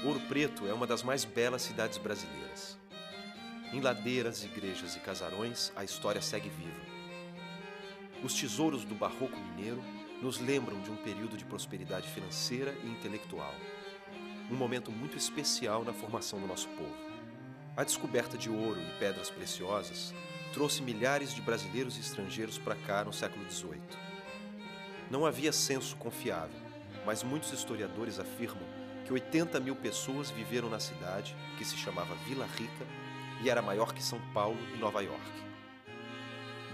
Ouro Preto é uma das mais belas cidades brasileiras. Em ladeiras, igrejas e casarões, a história segue viva. Os tesouros do barroco mineiro nos lembram de um período de prosperidade financeira e intelectual. Um momento muito especial na formação do nosso povo. A descoberta de ouro e pedras preciosas trouxe milhares de brasileiros e estrangeiros para cá no século XVIII. Não havia censo confiável, mas muitos historiadores afirmam que 80 mil pessoas viveram na cidade, que se chamava Vila Rica, e era maior que São Paulo e Nova York.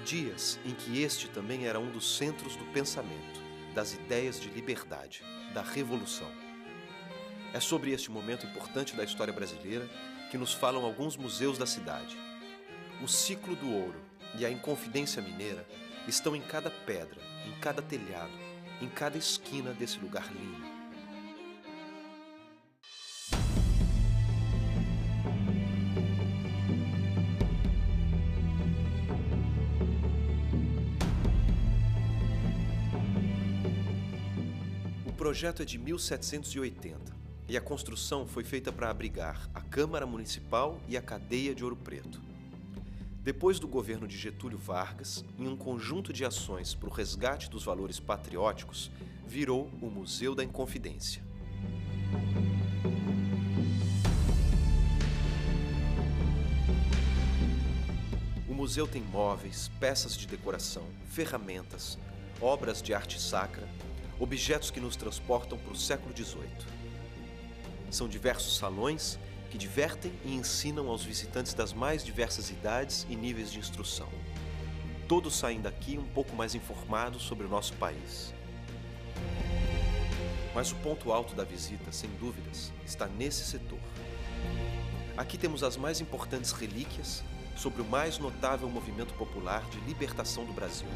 Dias em que este também era um dos centros do pensamento, das ideias de liberdade, da revolução. É sobre este momento importante da história brasileira que nos falam alguns museus da cidade. O ciclo do ouro e a Inconfidência Mineira estão em cada pedra, em cada telhado, em cada esquina desse lugar lindo. O projeto é de 1780 e a construção foi feita para abrigar a Câmara Municipal e a cadeia de Ouro Preto. Depois do governo de Getúlio Vargas, em um conjunto de ações para o resgate dos valores patrióticos, virou o Museu da Inconfidência. O museu tem móveis, peças de decoração, ferramentas, obras de arte sacra, objetos que nos transportam para o século XVIII. São diversos salões que divertem e ensinam aos visitantes das mais diversas idades e níveis de instrução. Todos saem daqui um pouco mais informados sobre o nosso país. Mas o ponto alto da visita, sem dúvidas, está nesse setor. Aqui temos as mais importantes relíquias sobre o mais notável movimento popular de libertação do Brasil.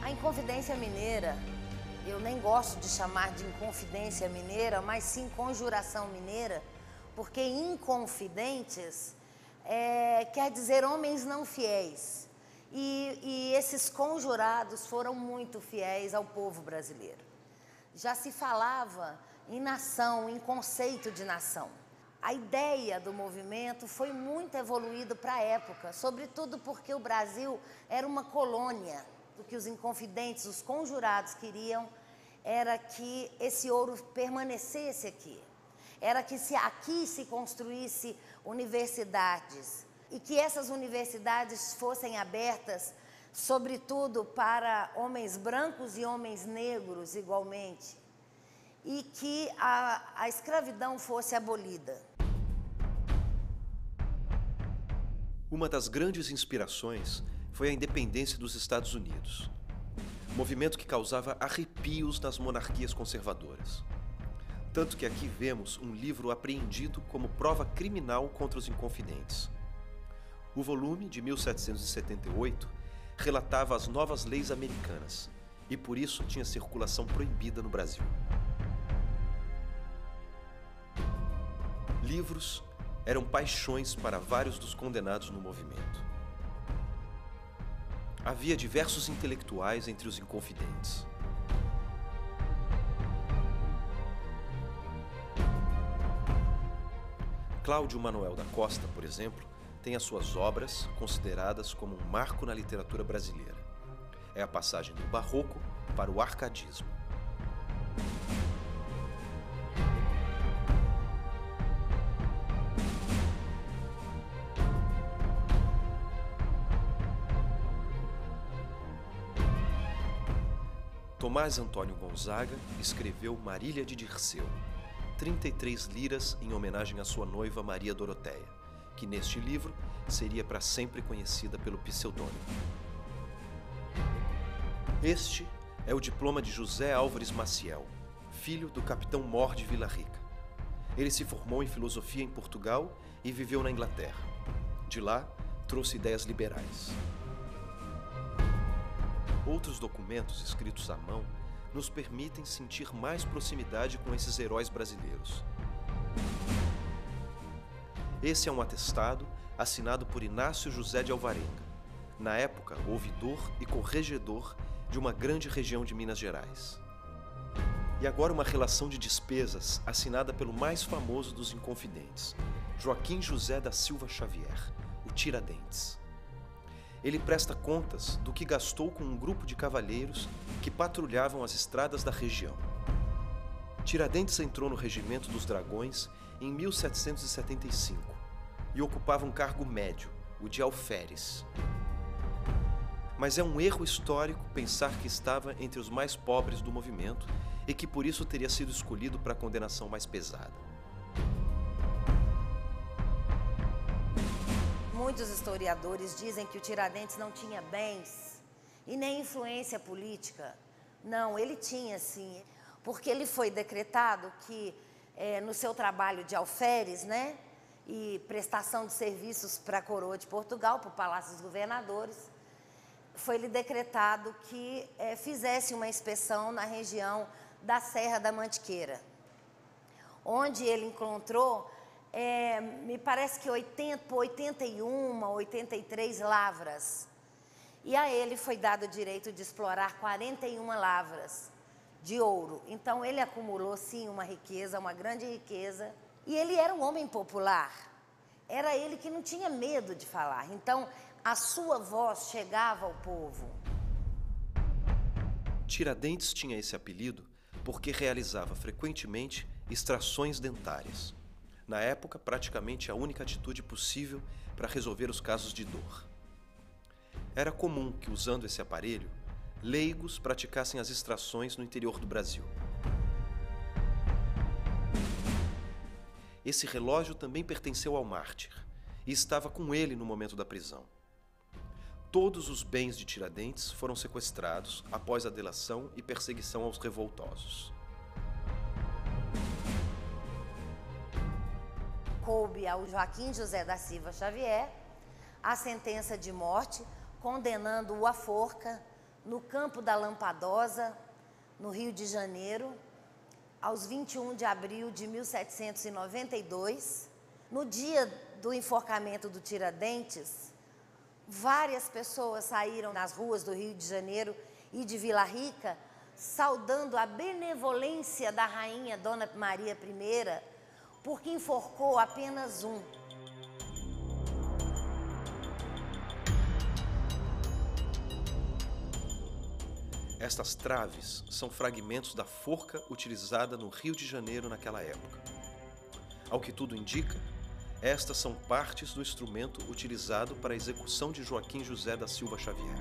A Inconfidência Mineira, eu nem gosto de chamar de Inconfidência Mineira, mas sim Conjuração Mineira, porque inconfidentes quer dizer homens não fiéis. E esses conjurados foram muito fiéis ao povo brasileiro. Já se falava em nação, em conceito de nação. A ideia do movimento foi muito evoluída para a época, sobretudo porque o Brasil era uma colônia. O que os inconfidentes, os conjurados queriam era que esse ouro permanecesse aqui. Era que aqui se construísse universidades e que essas universidades fossem abertas, sobretudo para homens brancos e homens negros igualmente, e que a escravidão fosse abolida. Uma das grandes inspirações foi a independência dos Estados Unidos, movimento que causava arrepios nas monarquias conservadoras. Tanto que aqui vemos um livro apreendido como prova criminal contra os inconfidentes. O volume, de 1778, relatava as novas leis americanas e por isso tinha circulação proibida no Brasil. Livros eram paixões para vários dos condenados no movimento. Havia diversos intelectuais entre os inconfidentes. Cláudio Manuel da Costa, por exemplo, tem as suas obras consideradas como um marco na literatura brasileira. É a passagem do barroco para o arcadismo. Tomás Antônio Gonzaga escreveu Marília de Dirceu, 33 liras em homenagem à sua noiva Maria Doroteia, que neste livro seria para sempre conhecida pelo pseudônimo. Este é o diploma de José Álvares Maciel, filho do capitão Mor de Vila Rica. Ele se formou em filosofia em Portugal e viveu na Inglaterra. De lá, trouxe ideias liberais. Outros documentos escritos à mão nos permitem sentir mais proximidade com esses heróis brasileiros. Esse é um atestado assinado por Inácio José de Alvarenga, na época ouvidor e corregedor de uma grande região de Minas Gerais. E agora uma relação de despesas assinada pelo mais famoso dos inconfidentes, Joaquim José da Silva Xavier, o Tiradentes. Ele presta contas do que gastou com um grupo de cavalheiros que patrulhavam as estradas da região. Tiradentes entrou no Regimento dos Dragões em 1775 e ocupava um cargo médio, o de alferes. Mas é um erro histórico pensar que estava entre os mais pobres do movimento e que por isso teria sido escolhido para a condenação mais pesada. Muitos historiadores dizem que o Tiradentes não tinha bens e nem influência política. Não, ele tinha sim, porque ele foi decretado que no seu trabalho de alferes, né, e prestação de serviços para a coroa de Portugal, para o Palácio dos Governadores, foi-lhe decretado que fizesse uma inspeção na região da Serra da Mantiqueira, onde ele encontrou, me parece que 81, 83 lavras. E a ele foi dado o direito de explorar 41 lavras de ouro. Então ele acumulou sim uma riqueza, uma grande riqueza. E ele era um homem popular. Era ele que não tinha medo de falar. Então a sua voz chegava ao povo. Tiradentes tinha esse apelido porque realizava frequentemente extrações dentárias. Na época, praticamente a única atitude possível para resolver os casos de dor. Era comum que, usando esse aparelho, leigos praticassem as extrações no interior do Brasil. Esse relógio também pertenceu ao mártir e estava com ele no momento da prisão. Todos os bens de Tiradentes foram sequestrados após a delação e perseguição aos revoltosos. Coube ao Joaquim José da Silva Xavier a sentença de morte, condenando-o à forca no Campo da Lampadosa, no Rio de Janeiro, aos 21 de abril de 1792. No dia do enforcamento do Tiradentes, várias pessoas saíram nas ruas do Rio de Janeiro e de Vila Rica, saudando a benevolência da rainha Dona Maria I, porque enforcou apenas um. Estas traves são fragmentos da forca utilizada no Rio de Janeiro naquela época. Ao que tudo indica, estas são partes do instrumento utilizado para a execução de Joaquim José da Silva Xavier.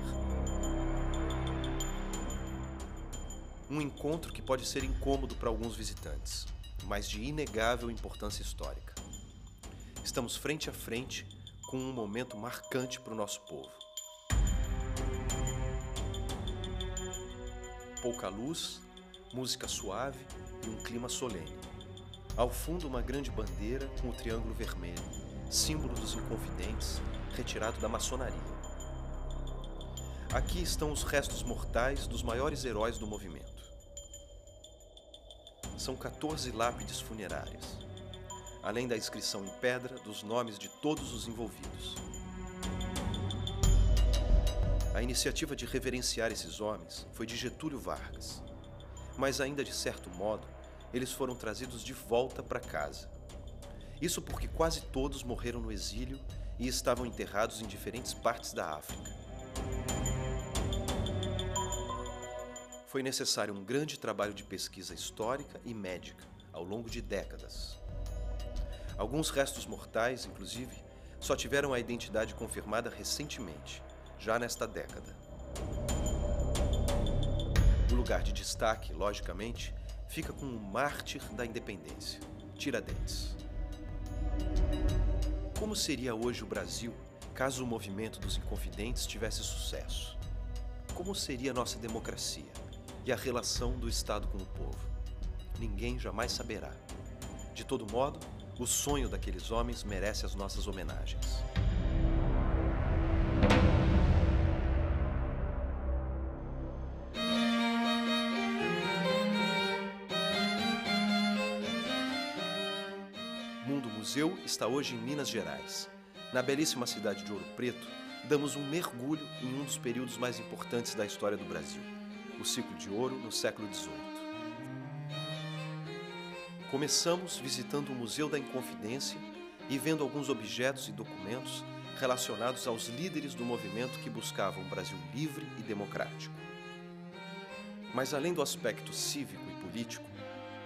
Um encontro que pode ser incômodo para alguns visitantes, mas de inegável importância histórica. Estamos frente a frente com um momento marcante para o nosso povo. Pouca luz, música suave e um clima solene. Ao fundo, uma grande bandeira com o triângulo vermelho, símbolo dos inconfidentes, retirado da maçonaria. Aqui estão os restos mortais dos maiores heróis do movimento. São 14 lápides funerárias, além da inscrição em pedra dos nomes de todos os envolvidos. A iniciativa de reverenciar esses homens foi de Getúlio Vargas, mas ainda de certo modo, eles foram trazidos de volta para casa. Isso porque quase todos morreram no exílio e estavam enterrados em diferentes partes da África. Foi necessário um grande trabalho de pesquisa histórica e médica ao longo de décadas. Alguns restos mortais, inclusive, só tiveram a identidade confirmada recentemente, já nesta década. O lugar de destaque, logicamente, fica com o mártir da independência, Tiradentes. Como seria hoje o Brasil caso o movimento dos inconfidentes tivesse sucesso? Como seria a nossa democracia e a relação do Estado com o povo? Ninguém jamais saberá. De todo modo, o sonho daqueles homens merece as nossas homenagens. Mundo Museu está hoje em Minas Gerais. Na belíssima cidade de Ouro Preto, damos um mergulho em um dos períodos mais importantes da história do Brasil, o ciclo de ouro no século XVIII. Começamos visitando o Museu da Inconfidência e vendo alguns objetos e documentos relacionados aos líderes do movimento que buscavam um Brasil livre e democrático. Mas além do aspecto cívico e político,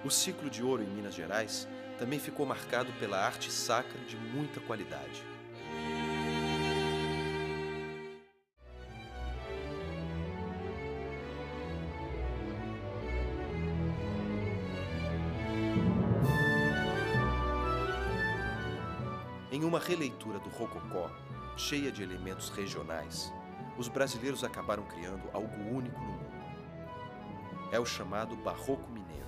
o ciclo de ouro em Minas Gerais também ficou marcado pela arte sacra de muita qualidade. Em uma releitura do Rococó, cheia de elementos regionais, os brasileiros acabaram criando algo único no mundo. É o chamado Barroco Mineiro,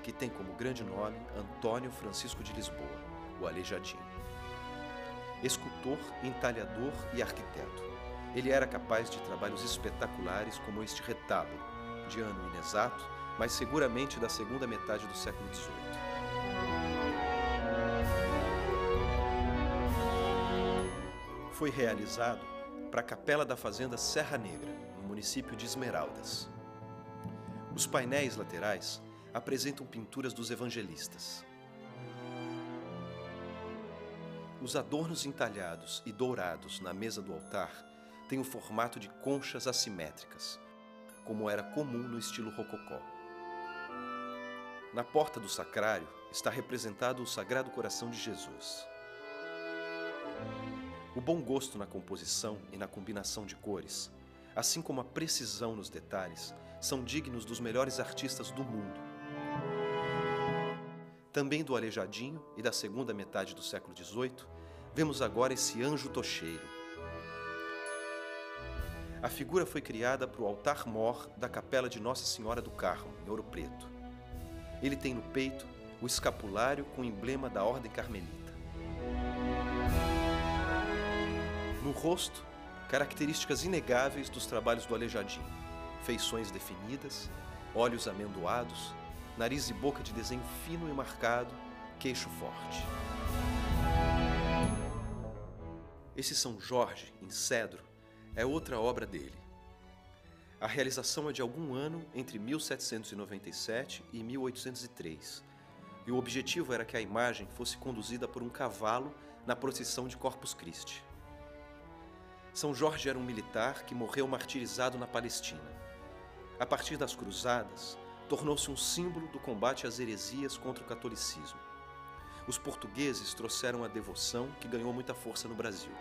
que tem como grande nome Antônio Francisco de Lisboa, o Aleijadinho. Escultor, entalhador e arquiteto, ele era capaz de trabalhos espetaculares como este retábulo, de ano inexato, mas seguramente da segunda metade do século XVIII. Foi realizado para a Capela da Fazenda Serra Negra, no município de Esmeraldas. Os painéis laterais apresentam pinturas dos evangelistas. Os adornos entalhados e dourados na mesa do altar têm o formato de conchas assimétricas, como era comum no estilo rococó. Na porta do sacrário está representado o Sagrado Coração de Jesus. O bom gosto na composição e na combinação de cores, assim como a precisão nos detalhes, são dignos dos melhores artistas do mundo. Também do Aleijadinho e da segunda metade do século XVIII, vemos agora esse anjo tocheiro. A figura foi criada para o altar-mor da Capela de Nossa Senhora do Carmo, em Ouro Preto. Ele tem no peito o escapulário com o emblema da Ordem Carmelita. No rosto, características inegáveis dos trabalhos do Aleijadinho: feições definidas, olhos amendoados, nariz e boca de desenho fino e marcado, queixo forte. Esse São Jorge, em cedro, é outra obra dele. A realização é de algum ano entre 1797 e 1803, e o objetivo era que a imagem fosse conduzida por um cavalo na procissão de Corpus Christi. São Jorge era um militar que morreu martirizado na Palestina. A partir das cruzadas, tornou-se um símbolo do combate às heresias contra o catolicismo. Os portugueses trouxeram a devoção que ganhou muita força no Brasil.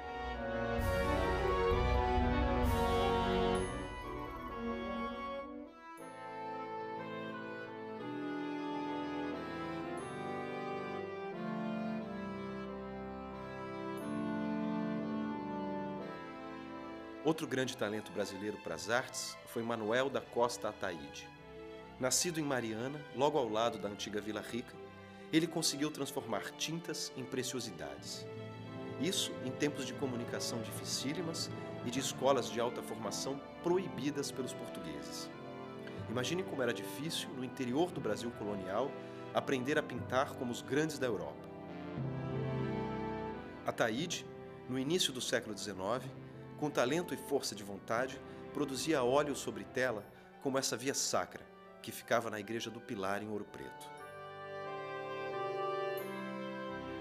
Outro grande talento brasileiro para as artes foi Manuel da Costa Ataíde. Nascido em Mariana, logo ao lado da antiga Vila Rica, ele conseguiu transformar tintas em preciosidades. Isso em tempos de comunicação dificílimas e de escolas de alta formação proibidas pelos portugueses. Imagine como era difícil, no interior do Brasil colonial, aprender a pintar como os grandes da Europa. Ataíde, no início do século XIX, com talento e força de vontade, produzia óleo sobre tela como essa via sacra, que ficava na Igreja do Pilar, em Ouro Preto.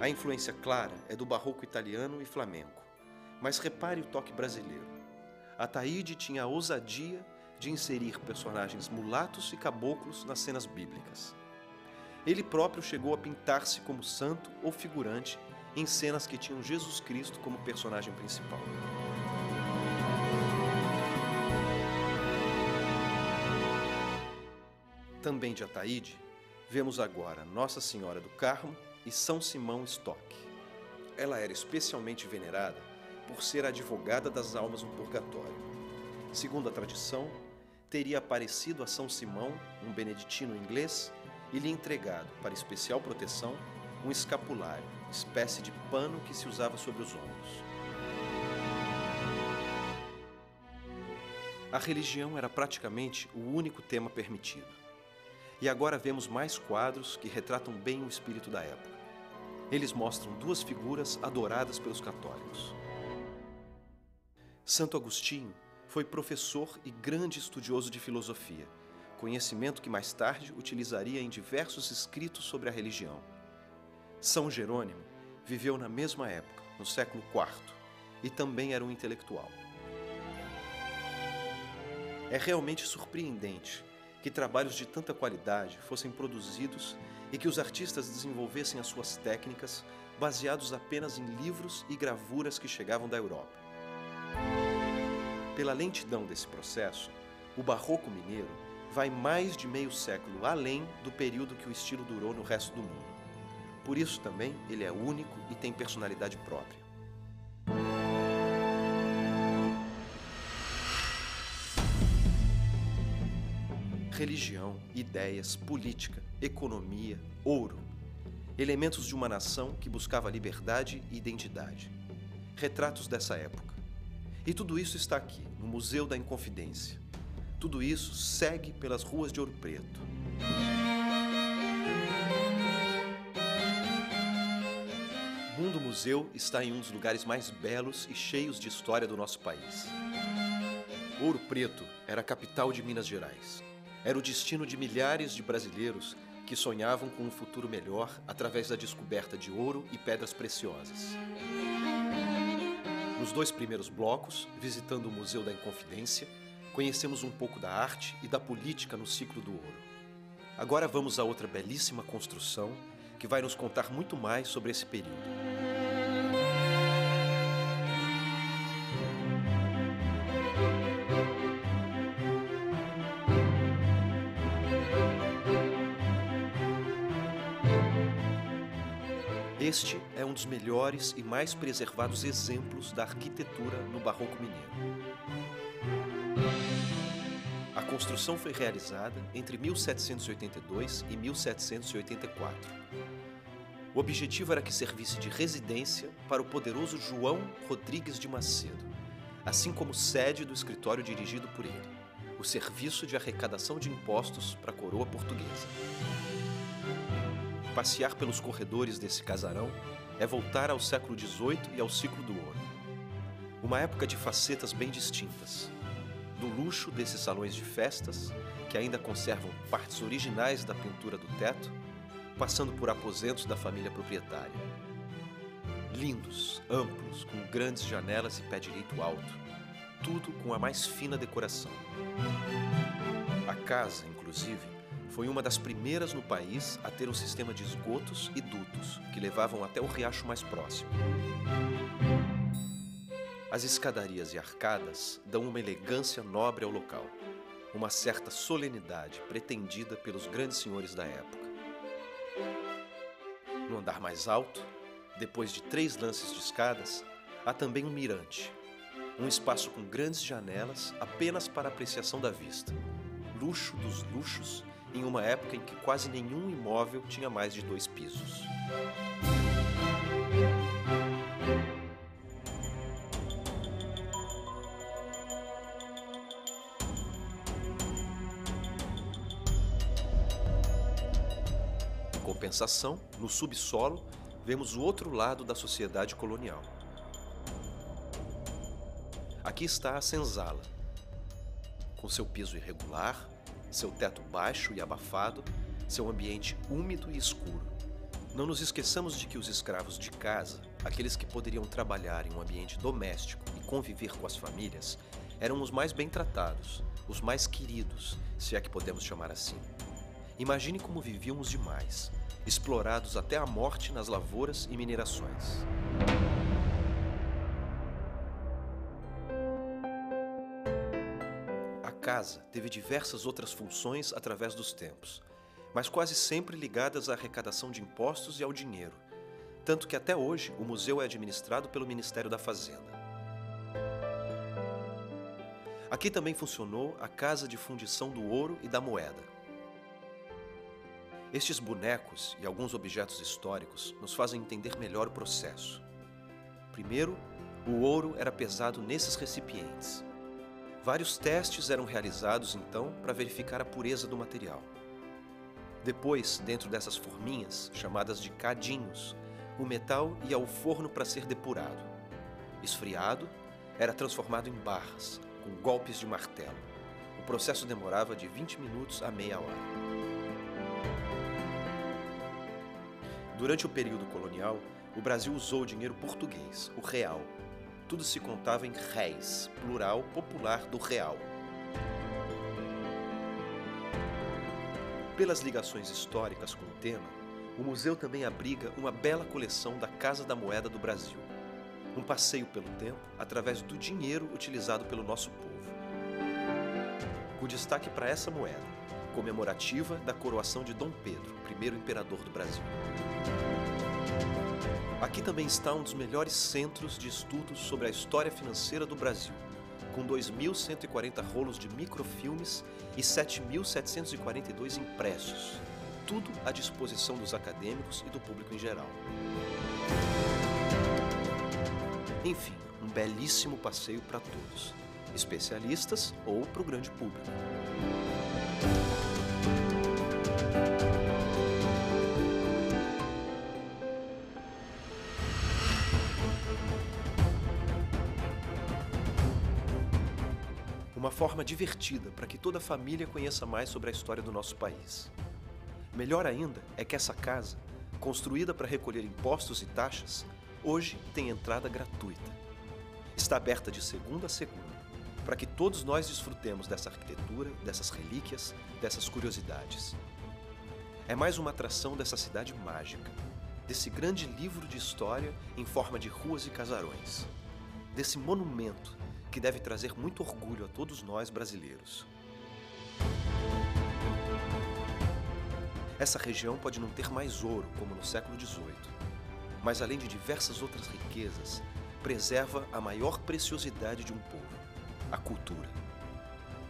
A influência clara é do barroco italiano e flamenco, mas repare o toque brasileiro. Ataíde tinha a ousadia de inserir personagens mulatos e caboclos nas cenas bíblicas. Ele próprio chegou a pintar-se como santo ou figurante em cenas que tinham Jesus Cristo como personagem principal. Também de Ataíde, vemos agora Nossa Senhora do Carmo e São Simão Stock. Ela era especialmente venerada por ser a advogada das almas no purgatório. Segundo a tradição, teria aparecido a São Simão, um beneditino inglês, e lhe entregado, para especial proteção, um escapulário, espécie de pano que se usava sobre os ombros. A religião era praticamente o único tema permitido. E agora vemos mais quadros que retratam bem o espírito da época. Eles mostram duas figuras adoradas pelos católicos. Santo Agostinho foi professor e grande estudioso de filosofia, conhecimento que mais tarde utilizaria em diversos escritos sobre a religião. São Jerônimo viveu na mesma época, no século IV, e também era um intelectual. É realmente surpreendente que trabalhos de tanta qualidade fossem produzidos e que os artistas desenvolvessem as suas técnicas baseados apenas em livros e gravuras que chegavam da Europa. Pela lentidão desse processo, o Barroco mineiro vai mais de meio século além do período que o estilo durou no resto do mundo. Por isso também ele é único e tem personalidade própria. Religião, ideias, política, economia, ouro. Elementos de uma nação que buscava liberdade e identidade. Retratos dessa época. E tudo isso está aqui, no Museu da Inconfidência. Tudo isso segue pelas ruas de Ouro Preto. O Mundo Museu está em um dos lugares mais belos e cheios de história do nosso país. Ouro Preto era a capital de Minas Gerais. Era o destino de milhares de brasileiros que sonhavam com um futuro melhor através da descoberta de ouro e pedras preciosas. Nos 2 primeiros blocos, visitando o Museu da Inconfidência, conhecemos um pouco da arte e da política no ciclo do ouro. Agora vamos a outra belíssima construção que vai nos contar muito mais sobre esse período. Este é um dos melhores e mais preservados exemplos da arquitetura no Barroco mineiro. A construção foi realizada entre 1782 e 1784. O objetivo era que servisse de residência para o poderoso João Rodrigues de Macedo, assim como sede do escritório dirigido por ele, o Serviço de Arrecadação de Impostos para a Coroa Portuguesa. Passear pelos corredores desse casarão é voltar ao século XVIII e ao ciclo do ouro. Uma época de facetas bem distintas. Do luxo desses salões de festas, que ainda conservam partes originais da pintura do teto, passando por aposentos da família proprietária. Lindos, amplos, com grandes janelas e pé direito alto, tudo com a mais fina decoração. A casa, inclusive, foi uma das primeiras no país a ter um sistema de esgotos e dutos que levavam até o riacho mais próximo. As escadarias e arcadas dão uma elegância nobre ao local, uma certa solenidade pretendida pelos grandes senhores da época. No andar mais alto, depois de 3 lances de escadas, há também um mirante, um espaço com grandes janelas apenas para apreciação da vista. Luxo dos luxos, em uma época em que quase nenhum imóvel tinha mais de 2 pisos. Em compensação, no subsolo, vemos o outro lado da sociedade colonial. Aqui está a senzala, com seu piso irregular, seu teto baixo e abafado, seu ambiente úmido e escuro. Não nos esqueçamos de que os escravos de casa, aqueles que poderiam trabalhar em um ambiente doméstico e conviver com as famílias, eram os mais bem tratados, os mais queridos, se é que podemos chamar assim. Imagine como viviam os demais, explorados até a morte nas lavouras e minerações. A casa teve diversas outras funções através dos tempos, mas quase sempre ligadas à arrecadação de impostos e ao dinheiro, tanto que até hoje o museu é administrado pelo Ministério da Fazenda. Aqui também funcionou a Casa de Fundição do Ouro e da Moeda. Estes bonecos e alguns objetos históricos nos fazem entender melhor o processo. Primeiro, o ouro era pesado nesses recipientes. Vários testes eram realizados, então, para verificar a pureza do material. Depois, dentro dessas forminhas, chamadas de cadinhos, o metal ia ao forno para ser depurado. Esfriado, era transformado em barras, com golpes de martelo. O processo demorava de 20 minutos a meia hora. Durante o período colonial, o Brasil usou o dinheiro português, o real. Tudo se contava em réis, plural popular do real. Pelas ligações históricas com o tema, o museu também abriga uma bela coleção da Casa da Moeda do Brasil. Um passeio pelo tempo através do dinheiro utilizado pelo nosso povo. Com destaque para essa moeda, comemorativa da coroação de Dom Pedro, primeiro imperador do Brasil. Aqui também está um dos melhores centros de estudos sobre a história financeira do Brasil, com 2.140 rolos de microfilmes e 7.742 impressos, tudo à disposição dos acadêmicos e do público em geral. Enfim, um belíssimo passeio para todos, especialistas ou para o grande público. Uma forma divertida para que toda a família conheça mais sobre a história do nosso país. Melhor ainda é que essa casa, construída para recolher impostos e taxas, hoje tem entrada gratuita. Está aberta de segunda a segunda, para que todos nós desfrutemos dessa arquitetura, dessas relíquias, dessas curiosidades. É mais uma atração dessa cidade mágica, desse grande livro de história em forma de ruas e casarões, desse monumento que deve trazer muito orgulho a todos nós brasileiros. Essa região pode não ter mais ouro, como no século XVIII, mas além de diversas outras riquezas, preserva a maior preciosidade de um povo, a cultura.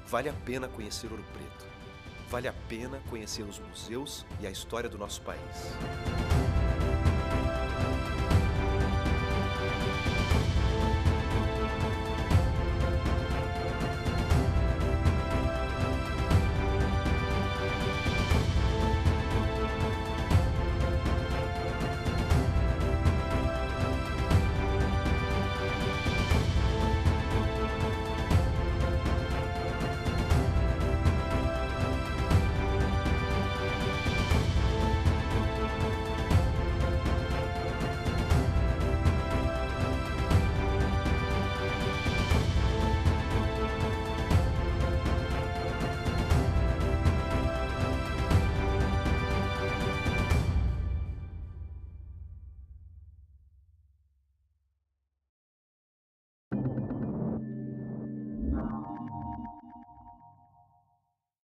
Vale a pena conhecer Ouro Preto. Vale a pena conhecer os museus e a história do nosso país.